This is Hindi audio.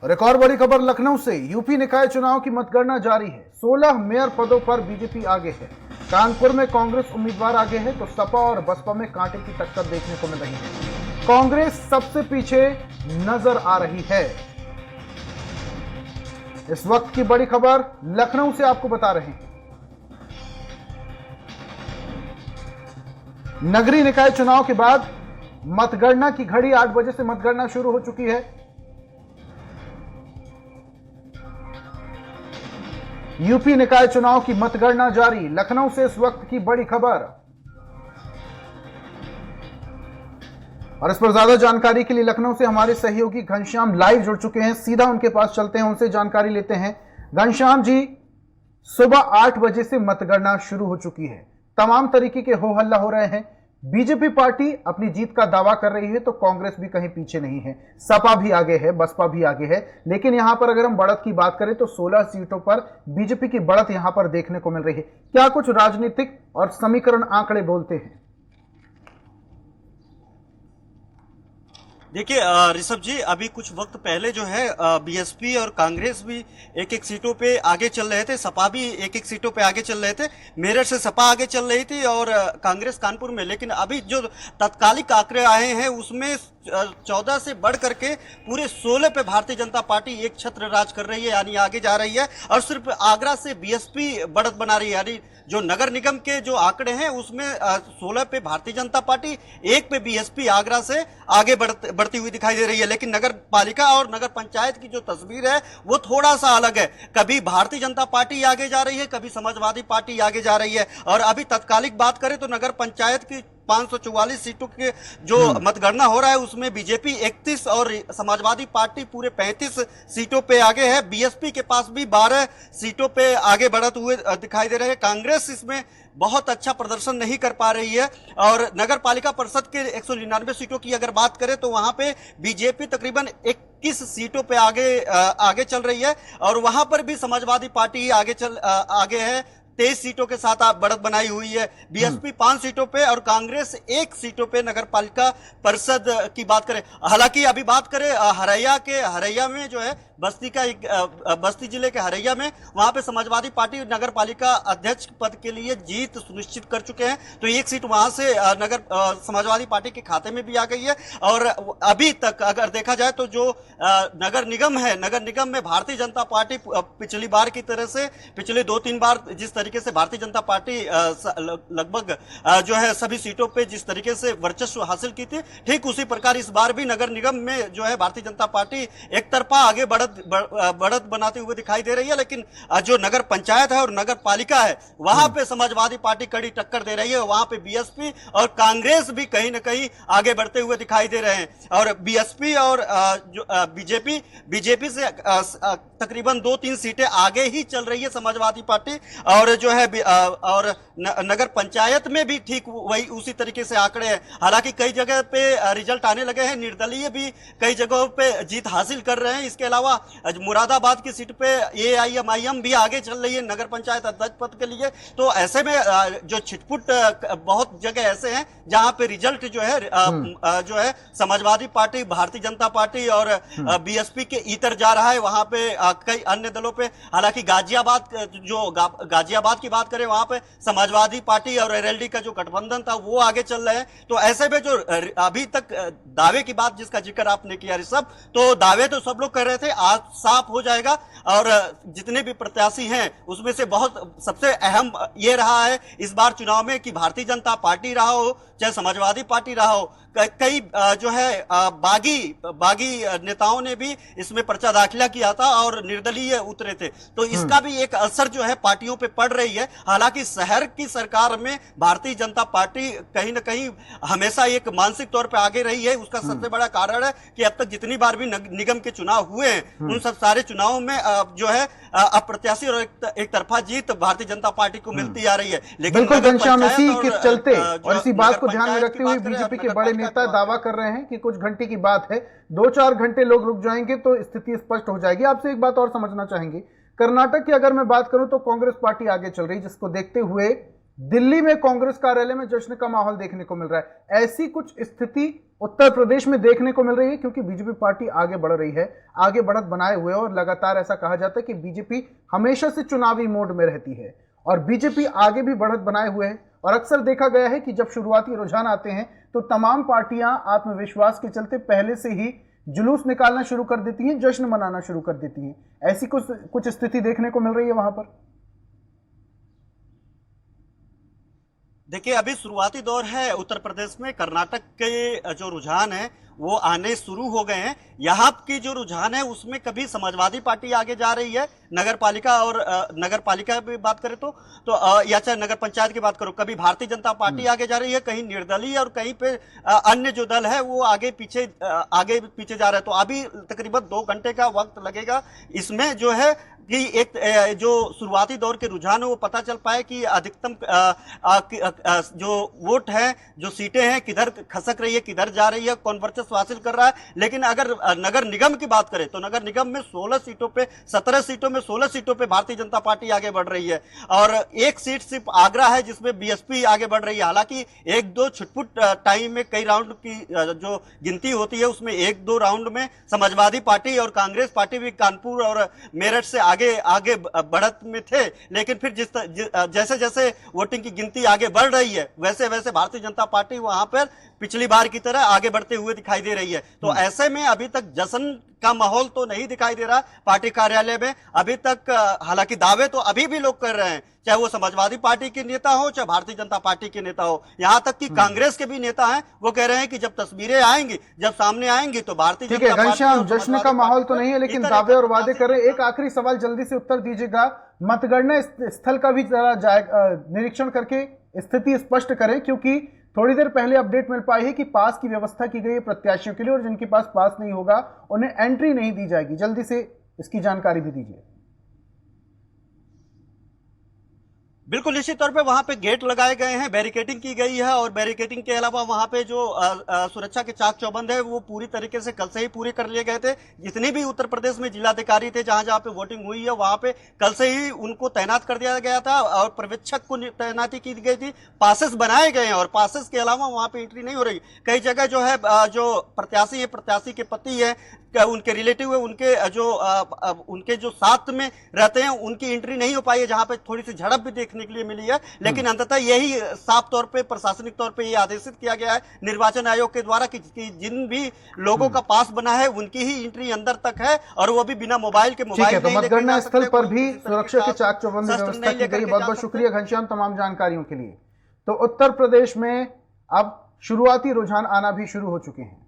और एक और बड़ी खबर लखनऊ से, यूपी निकाय चुनाव की मतगणना जारी है। 16 मेयर पदों पर बीजेपी आगे है। कानपुर में कांग्रेस उम्मीदवार आगे है तो सपा और बसपा में कांटे की टक्कर देखने को मिल रही है। कांग्रेस सबसे पीछे नजर आ रही है। इस वक्त की बड़ी खबर लखनऊ से आपको बता रहे हैं। नगरीय निकाय चुनाव के बाद मतगणना की घड़ी 8 बजे से मतगणना शुरू हो चुकी है। यूपी निकाय चुनाव की मतगणना जारी। लखनऊ से इस वक्त की बड़ी खबर। और इस पर ज्यादा जानकारी के लिए लखनऊ से हमारे सहयोगी घनश्याम लाइव जुड़ चुके हैं। सीधा उनके पास चलते हैं, उनसे जानकारी लेते हैं। घनश्याम जी, सुबह 8 बजे से मतगणना शुरू हो चुकी है। तमाम तरीके के हो हल्ला हो रहे हैं। बीजेपी पार्टी अपनी जीत का दावा कर रही है तो कांग्रेस भी कहीं पीछे नहीं है। सपा भी आगे है, बसपा भी आगे है। लेकिन यहां पर अगर हम बढ़त की बात करें तो 16 सीटों पर बीजेपी की बढ़त यहां पर देखने को मिल रही है। क्या कुछ राजनीतिक और समीकरण आंकड़े बोलते हैं? देखिए ऋषभ जी, अभी कुछ वक्त पहले जो है बीएसपी और कांग्रेस भी एक एक सीटों पे आगे चल रहे थे, सपा भी एक एक सीटों पे आगे चल रहे थे। मेरठ से सपा आगे चल रही थी और कांग्रेस कानपुर में। लेकिन अभी जो तत्कालिक आंकड़े आए हैं उसमें 14 से बढ़ करके पूरे 16 पे भारतीय जनता पार्टी एक छत्र राज कर रही है, यानी आगे जा रही है। और सिर्फ आगरा से बीएसपी बढ़त बना रही है, यानी जो नगर निगम के जो आंकड़े हैं उसमें 16 पे भारतीय जनता पार्टी, 1 पे बीएसपी आगरा से आगे बढ़ती हुई दिखाई दे रही है। लेकिन नगर पालिका और नगर पंचायत की जो तस्वीर है वो थोड़ा सा अलग है। कभी भारतीय जनता पार्टी आगे जा रही है, कभी समाजवादी पार्टी आगे जा रही है। और अभी तत्कालिक बात करें तो नगर पंचायत की 544 सीटों के जो मतगणना हो रहा है उसमें बीजेपी 31 और समाजवादी पार्टी पूरे 35 सीटों पे आगे है। बीएसपी के पास भी 12 सीटों पे आगे बढ़त हुए दिखाई दे रहे हैं। कांग्रेस इसमें बहुत अच्छा प्रदर्शन नहीं कर पा रही है। और नगर पालिका परिषद के 199 सीटों की अगर बात करें तो वहां पे बीजेपी तकरीबन 21 सीटों पे आगे चल रही है। और वहां पर भी समाजवादी पार्टी आगे है, 23 सीटों के साथ आप बढ़त बनाई हुई है। बीएसपी 5 सीटों पे और कांग्रेस 1 सीटों पे नगर पालिका परिषद की बात करें। हालांकि अभी बात करें हरैया में जो है बस्ती जिले के हरैया में, वहां पे समाजवादी पार्टी नगर पालिका अध्यक्ष पद के लिए जीत सुनिश्चित कर चुके हैं। तो 1 सीट वहां से समाजवादी पार्टी के खाते में भी आ गई है। और अभी तक अगर देखा जाए तो जो नगर निगम है, नगर निगम में भारतीय जनता पार्टी पिछली बार की तरह से पिछले 2-3 बार जिस तरीके से भारतीय जनता पार्टी लगभग जो है सभी सीटों पे जिस तरीके से वर्चस्व हासिल की थी, ठीक उसी प्रकार इस बार भी नगर निगम में जो है भारतीय जनता पार्टी एक तरफा आगे बढ़त बनाते हुए दिखाई दे रही है। लेकिन जो नगर पंचायत है और नगर पालिका है वहां पे समाजवादी पार्टी कड़ी टक्कर दे रही है। वहां पे बीएसपी और कांग्रेस भी कहीं ना कहीं आगे बढ़ते हुए दिखाई दे रहे हैं। और बीएसपी और जो बीजेपी से तकरीबन 2-3 सीटें आगे ही चल रही है समाजवादी पार्टी। और जो है और नगर पंचायत में भी ठीक वही उसी तरीके से आंकड़े हैं। हालांकि कई जगह पे रिजल्ट आने लगे हैं, निर्दलीय भी कई जगहों पे जीत हासिल कर रहे हैं। इसके अलावा मुरादाबाद की सीट पे एआईएमआईएम भी आगे चल रही है नगर पंचायत अध्यक्ष पद के लिए। तो ऐसे में जो छिटपुट बहुत जगह ऐसे हैं जहां पे रिजल्ट जो है समाजवादी पार्टी, भारतीय जनता पार्टी और बीएसपी के इतर जा रहा है। वहां पे कई अन्य दलों पे, हालांकि गाजियाबाद की बात करें वहां पे समाजवादी पार्टी और एलएलडी का जो गठबंधन था वो आगे चल रहे हैं। तो ऐसे में जो अभी तक दावे की बात जिसका जिक्र आपने किया ऋषभ, तो दावे तो सब लोग कर रहे थे, आज साफ हो जाएगा। और जितने भी प्रत्याशी हैं उसमें से सबसे अहम ये रहा है इस बार चुनाव में कि भारतीय जनता पार्टी रहा हो चाहे समाजवादी पार्टी रहा हो, कई जो है बागी नेताओं ने भी इसमें पर्चा दाखिला किया था और निर्दलीय उतरे थे। तो इसका भी एक असर जो है पार्टियों पे पड़ रही है। हालांकि शहर की सरकार में भारतीय जनता पार्टी कहीं ना कहीं हमेशा एक मानसिक तौर पे आगे रही है। उसका सबसे बड़ा कारण है कि अब तक जितनी बार भी निगम के चुनाव हुए हैं उन सब सारे चुनावों में जो है अप्रत्याशित और एक तरफा जीत भारतीय जनता पार्टी को मिलती आ रही है। लेकिन घनश्याम, इसी के चलते और इसी बात को ध्यान में रखते हुए बीजेपी के बड़े नेता दावा कर रहे हैं कि कुछ घंटे की बात है, 2-4 घंटे लोग रुक जाएंगे तो स्थिति स्पष्ट हो जाएगी। आपसे एक बात और समझना चाहेंगे, कर्नाटक की अगर मैं बात करूं तो कांग्रेस पार्टी आगे चल रही, जिसको देखते हुए दिल्ली में कांग्रेस कार्यालय में जश्न का माहौल देखने को मिल रहा है। ऐसी कुछ स्थिति उत्तर प्रदेश में देखने को मिल रही है, क्योंकि बीजेपी पार्टी आगे बढ़ रही है, आगे बढ़त बनाए हुए, और लगातार ऐसा कहा जाता है कि बीजेपी हमेशा से चुनावी मोड में रहती है और बीजेपी आगे भी बढ़त बनाए हुए है। और अक्सर देखा गया है कि जब शुरुआती रुझान आते हैं तो तमाम पार्टियां आत्मविश्वास के चलते पहले से ही जुलूस निकालना शुरू कर देती हैं, जश्न मनाना शुरू कर देती हैं। ऐसी कुछ स्थिति देखने को मिल रही है वहां पर। देखिए, अभी शुरुआती दौर है उत्तर प्रदेश में। कर्नाटक के जो रुझान है वो आने शुरू हो गए हैं। यहाँ की जो रुझान है उसमें कभी समाजवादी पार्टी आगे जा रही है नगर पालिका, और नगर पालिका की बात करें तो या चाहे नगर पंचायत की बात करो, कभी भारतीय जनता पार्टी आगे जा रही है, कहीं निर्दलीय, और कहीं पे अन्य जो दल है वो आगे पीछे जा रहा है। तो अभी तकरीबन 2 घंटे का वक्त लगेगा इसमें जो है कि एक जो शुरुआती दौर के रुझान है वो पता चल पाए कि अधिकतम जो वोट है, जो सीटें हैं, किधर खसक रही है, किधर जा रही है, कौन वर्चस्व हासिल कर रहा है। लेकिन अगर नगर निगम की बात करें तो नगर निगम में 17 सीटों में 16 सीटों पे भारतीय जनता पार्टी आगे बढ़ रही है, और एक सीट सिर्फ आगरा है जिसमें बीएसपी आगे बढ़ रही है। हालांकि 1-2 छुटपुट टाइम में कई राउंड की जो गिनती होती है उसमें 1-2 राउंड में समाजवादी पार्टी और कांग्रेस पार्टी भी कानपुर और मेरठ से आगे बढ़त में थे। लेकिन फिर जैसे जैसे वोटिंग की गिनती आगे बढ़ रही है वैसे वैसे भारतीय जनता पार्टी वहां पर पिछली बार की तरह आगे बढ़ते हुए दिखाई दे रही है। तो ऐसे में अभी तक जश्न का माहौल तो नहीं दिखाई दे रहा पार्टी कार्यालय में अभी तक। हालांकि दावे तो अभी भी लोग कर रहे हैं, चाहे वो समाजवादी पार्टी के नेता हो, चाहे भारतीय जनता पार्टी के नेता हो, यहां तक कि कांग्रेस के भी नेता हैं, वो कह रहे हैं कि जब तस्वीरें आएंगी, जब सामने आएंगी तो भारतीय जनता पार्टी। घनश्याम, जश्न का माहौल तो नहीं है, लेकिन दावे और वादे कर रहे हैं। एक आखिरी सवाल जल्दी से उत्तर दीजिएगा, मतगणना स्थल का भी जरा निरीक्षण करके स्थिति स्पष्ट करें, क्योंकि थोड़ी देर पहले अपडेट मिल पाई है कि पास की व्यवस्था की गई है प्रत्याशियों के लिए, और जिनके पास पास नहीं होगा उन्हें एंट्री नहीं दी जाएगी। जल्दी से इसकी जानकारी भी दीजिए। बिल्कुल निश्चित तौर पे वहां पे गेट लगाए गए हैं, बैरिकेडिंग की गई है, और बैरिकेडिंग के अलावा वहां पे जो सुरक्षा के चाक चौबंद है वो पूरी तरीके से कल से ही पूरे कर लिए गए थे। जितने भी उत्तर प्रदेश में जिलाधिकारी थे जहां जहां पे वोटिंग हुई है वहां पे कल से ही उनको तैनात कर दिया गया था, और पर्यवेक्षक को तैनाती की गई थी। पासेस बनाए गए हैं, और पासेस के अलावा वहां पे एंट्री नहीं हो रही। कई जगह जो है जो प्रत्याशी के पति है, उनके रिलेटिव है, उनके जो साथ में रहते हैं उनकी एंट्री नहीं हो पाई है, जहां पे थोड़ी सी झड़प भी देखने के लिए मिली है। लेकिन अंततः यही साफ तौर पे प्रशासनिक तौर पे ये आदेशित किया गया है निर्वाचन आयोग के द्वारा कि जिन भी लोगों का पास बना है उनकी ही एंट्री अंदर तक है, और वो भी बिना मोबाइल के। तो मतगणना स्थल पर भी सुरक्षा के चाक चौबंद व्यवस्था की गई। बहुत बहुत शुक्रिया घनश्याम तमाम जानकारियों के लिए। तो उत्तर प्रदेश में अब शुरुआती रुझान आना भी शुरू हो चुके हैं।